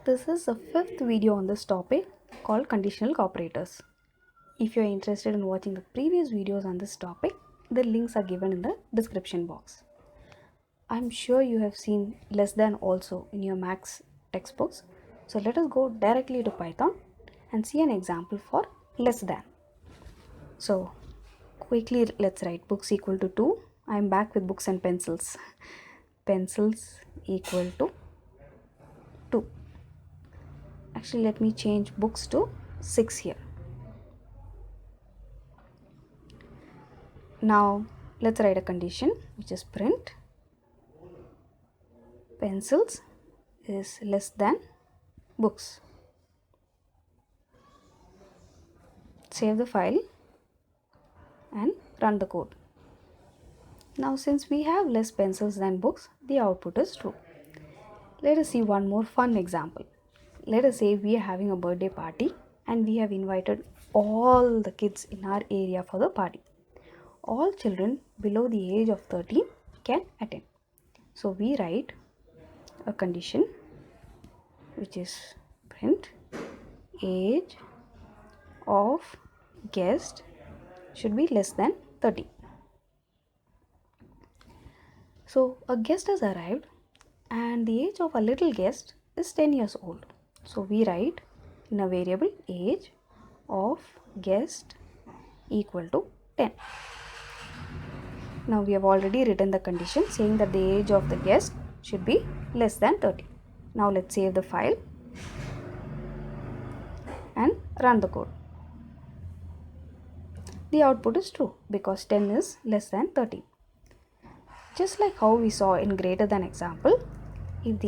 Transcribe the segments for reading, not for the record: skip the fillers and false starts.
This is the fifth video on this topic called Conditional Operators. If you are interested in watching the previous videos on this topic, the links are given in the description box. I'm sure you have seen less than also in your maths textbooks. So let us go directly to Python and see an example for less than. So quickly let's write books equal to 2. I'm back with books and pencils. Pencils equal to 2. Actually, let me change books to 6 here. Now let's write a condition which is print pencils is less than books. Save the file and run the code. Now since we have less pencils than books, the output is true. Let us see one more fun example. Let us say we are having a birthday party and we have invited all the kids in our area for the party. All children below the age of 13 can attend. So we write a condition which is print age of guest should be less than 13. So a guest has arrived and the age of a little guest is 10 years old. So we write in a variable age of guest equal to 10. Now we have already written the condition saying that the age of the guest should be less than 30. Now let's save the file and run the code. The output is true because 10 is less than 13. Just like how we saw in greater than example, if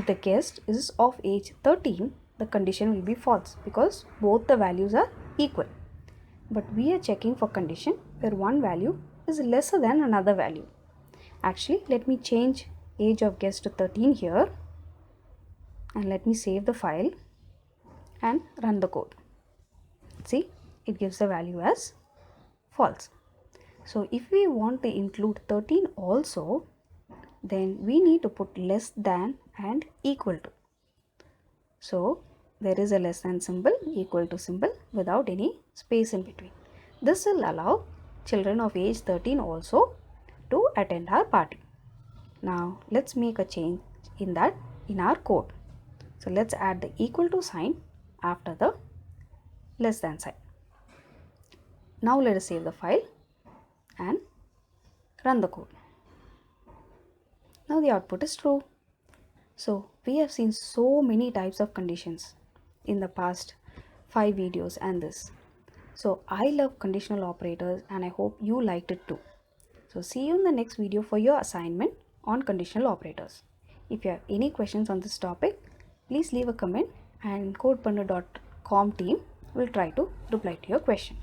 the guest is of age 13, the condition will be false because both the values are equal. But we are checking for condition where one value is lesser than another value. Actually, let me change age of guest to 13 here and let me save the file and run the code. See, it gives the value as false. So if we want to include 13 also, then we need to put less than and equal to. So there is a less than symbol, equal to symbol without any space in between. This will allow children of age 13 also to attend our party. Now let's make a change in our code. So let's add the equal to sign after the less than sign. Now let us save the file and run the code. Now the output is true. So we have seen so many types of conditions in the past 5 videos and this. So I love conditional operators and I hope you liked it too. So see you in the next video for your assignment on conditional operators. If you have any questions on this topic, please leave a comment and codepannu.com team will try to reply to your question.